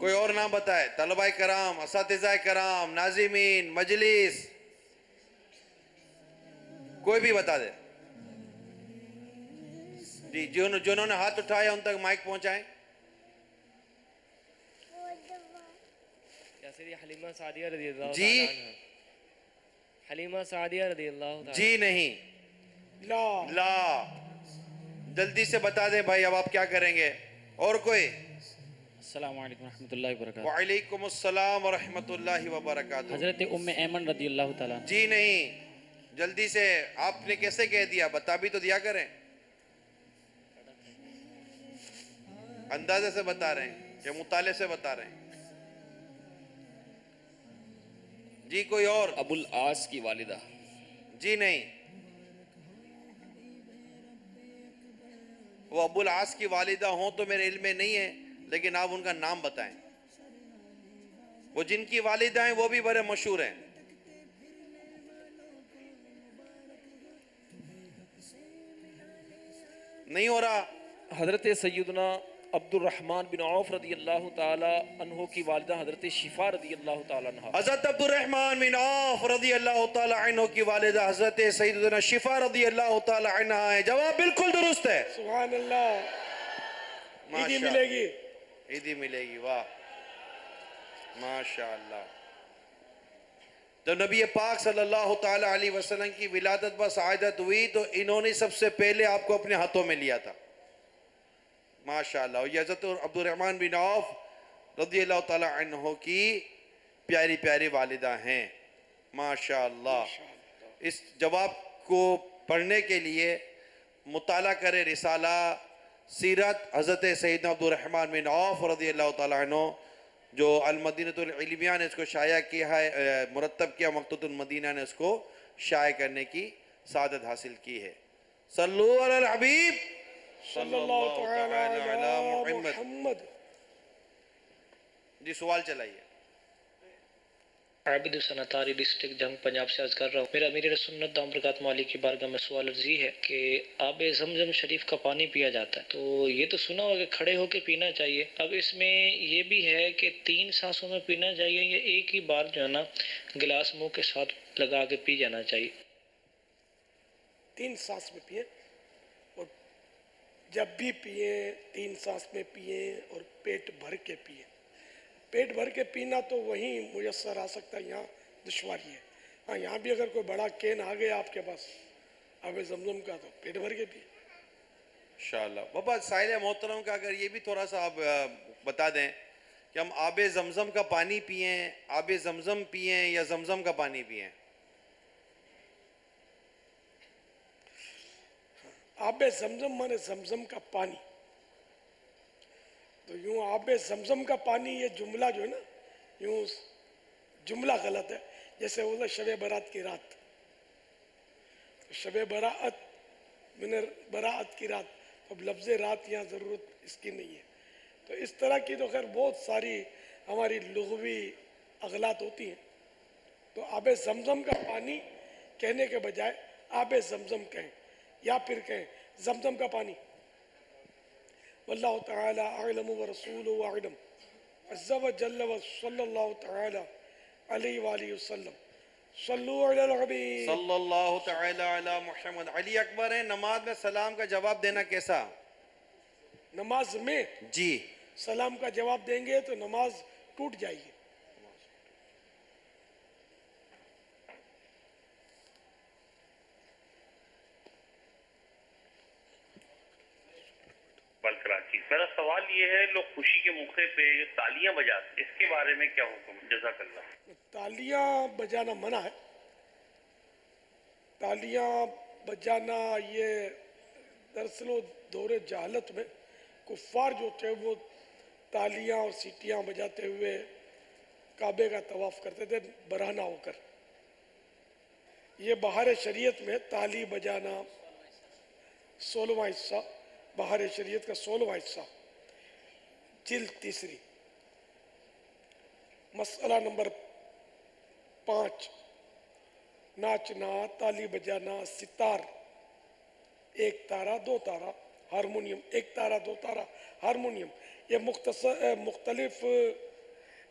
کوئی اور نام بتائے؟ طلبہ کرام، اساتذہ کرام، ناظمین، مجلس، کوئی بھی بتا دے. جی جنہوں نے ہاتھ اٹھایا ان تک مائک پہنچائیں.
حلیمہ سعدیہ رضی اللہ
جی
تعالیٰ عنہ. حلیمہ سعدیہ رضی اللہ تعالیٰ.
جی نہیں، لا، جلدی سے بتا دیں بھائی. اب آپ کیا کریں گے؟ اور کوئی؟
السلام علیکم ورحمۃ اللہ وبرکاتہ.
وعلیکم السلام ورحمۃ اللہ وبرکاتہ.
حضرت ام ایمن رضی اللہ تعالیٰ.
جی نہیں، جلدی سے. آپ نے کیسے کہہ دیا؟ بتا بھی تو دیا کریں. اندازے سے بتا رہے ہیں کہ مطالعے سے بتا رہے ہیں؟ جی کوئی اور؟
ابو العاص کی والدہ.
جی نہیں، وہ ابو العاص کی والدہ ہوں تو میرے علم میں نہیں ہے، لیکن آپ ان کا نام بتائیں. وہ جن کی والدہ ہیں وہ بھی بڑے مشہور ہیں. نہیں ہو رہا.
حضرت سیدنا عبد الرحمن بن عوف رضی اللہ تعالی عنہ کی والدہ حضرت شفا رضی اللہ تعالی عنہ.
حضرت عبد الرحمن بن عوف رضی اللہ تعالی عنہ کی والدہ حضرت سیدنا شفا رضی اللہ تعالی عنہ ہے. جواب بالکل درست ہے.
سبحان اللہ. عیدی ملے گی.
عیدی ملے گی. واہ ماشاءاللہ. جب نبی پاک صلی اللہ تعالی علیہ وسلم کی ولادت پر سعادت ہوئی تو انہوں نے سب سے پہلے آپ کو اپنے ہاتھوں میں لیا تھا. ماشاءاللہ. یہ حضرت عبد الرحمن بن عوف رضی اللہ تعالی عنہ کی پیاری پیاری والدہ ہیں. ماشاءاللہ. اس جواب کو پڑھنے کے لیے مطالعہ کرے رسالہ سیرت حضرت سیدنا عبد الرحمن بن عوف رضی اللہ تعالی عنہ جو المدینۃ العلمیہ نے اس کو شائع کیا ہے، مرتب کیا. مکتبۃ المدینہ نے اس کو شائع کرنے کی سعادت حاصل کی ہے. صلو علی الحبیب
صلی اللہ تعالی علی محمد.
جی سوال چلائیے.
عابد حسین اتاری ڈسٹرکٹ جنگ پنجاب سے عرض کر رہا ہوں. میرا امیر سنت دام برکات مالی کی بارگاہ میں سوال عرضی ہے کہ آب زمزم شریف کا پانی پیا جاتا ہے تو یہ تو سنا ہوگا کہ کھڑے ہو کے پینا چاہیے. اب اس میں یہ بھی ہے کہ 3 سانسوں میں پینا چاہیے یا ایک ہی بار جو ہے نا گلاس منہ کے ساتھ لگا کے پی جانا چاہیے؟
3 سانس میں پیے، اور جب بھی پیے 3 سانس میں پیے اور پیٹ بھر کے پیے. پیٹ بھر کے پینا تو وہیں میسر آ سکتا ہے، یہاں دشواری ہے. ہاں یہاں بھی اگر کوئی بڑا کین آ گیا آپ کے پاس آب زمزم کا تو پیٹ بھر کے پیے.
انشاءاللہ. بابا سائل محترم کا اگر یہ بھی تھوڑا سا آپ بتا دیں کہ ہم آب زمزم کا پانی پئیں، آب زمزم پئیں یا زمزم کا پانی پئیں؟
آب زمزم مانے زمزم کا پانی. تو یوں آب زمزم کا پانی یہ جملہ جو ہے نا یوں جملہ غلط ہے. جیسے وہ شب برات کی رات، شب براعت من براعت کی رات. اب لفظ رات یہاں ضرورت اس کی نہیں ہے. تو اس طرح کی تو خیر بہت ساری ہماری لغوی اغلاط ہوتی ہیں. تو آب زمزم کا پانی کہنے کے بجائے آب زمزم کہیں یا پھر کہیں زمزم کا پانی. واللہ تعالی اعلم ورسولہ اعلم عز و جل و صلی اللہ تعالی علیہ وآلہ وسلم. صلو علی الحبیب
صلی اللہ تعالی علی محمد. علی اکبر ہیں. نماز میں سلام کا جواب دینا کیسا؟
نماز میں
جی
سلام کا جواب دیں گے تو نماز ٹوٹ جائے گی.
کراچی. میرا سوال یہ ہے لوگ خوشی کے موقع پہ جو تالیاں بجاتے اس کے بارے میں کیا حکم؟ جزاک اللہ.
تالیاں بجانا منع ہے. تالیاں بجانا یہ دراصل دور جہالت میں کفار جو تھے وہ تالیاں اور سیٹیاں بجاتے ہوئے کعبے کا طواف کرتے تھے برہنہ ہو کر. یہ بہار شریعت میں تالی بجانا 16واں حصہ، بہار شریعت کا 16واں حصہ، جلد 3، مسئلہ نمبر 5. ناچنا، تالی بجانا، ستار، 1 تارہ 2 تارہ، ہارمونیم 1 تارہ 2 تارہ، ہارمونیم، یہ مختلف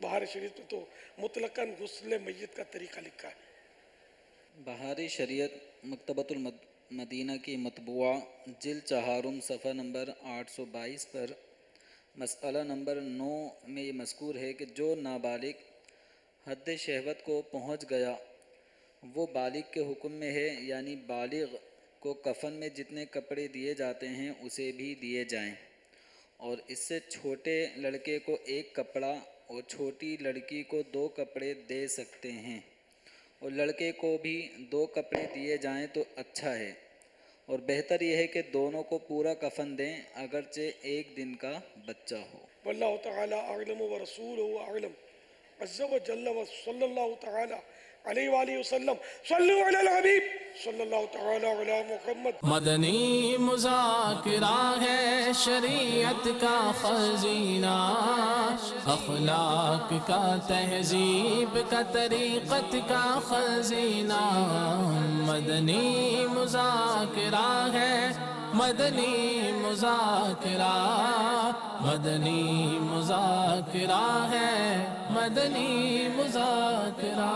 بہار شریعت میں تو مطلقاً غسل میت کا طریقہ لکھا ہے.
بہاری شریعت مکتبۃ المدینہ کی مطبوعہ جلد 4 صفحہ نمبر 822 پر مسئلہ نمبر 9 میں یہ مذکور ہے کہ جو نابالغ حد شہوت کو پہنچ گیا وہ بالغ کے حکم میں ہے، یعنی بالغ کو کفن میں جتنے کپڑے دیے جاتے ہیں اسے بھی دیے جائیں، اور اس سے چھوٹے لڑکے کو 1 کپڑا اور چھوٹی لڑکی کو 2 کپڑے دے سکتے ہیں، اور لڑکے کو بھی 2 کپڑے دیے جائیں تو اچھا ہے، اور بہتر یہ ہے کہ دونوں کو پورا کفن دیں اگرچہ 1 دن کا بچہ ہو.
واللہ تعالی اعلم ورسولہ اعلم عز وجل وصلی اللہ تعالی علیہ وآلہ وسلم. صلو علی الحبیب صلی اللہ تعالی علی محمد.
مدنی مذاکرہ ہے شریعت کا خزینہ، اخلاق کا تہذیب کا طریقت کا خزینہ. مدنی مذاکرہ ہے، مدنی مذاکرہ، مدنی مذاکرہ ہے، مدنی مذاکرہ.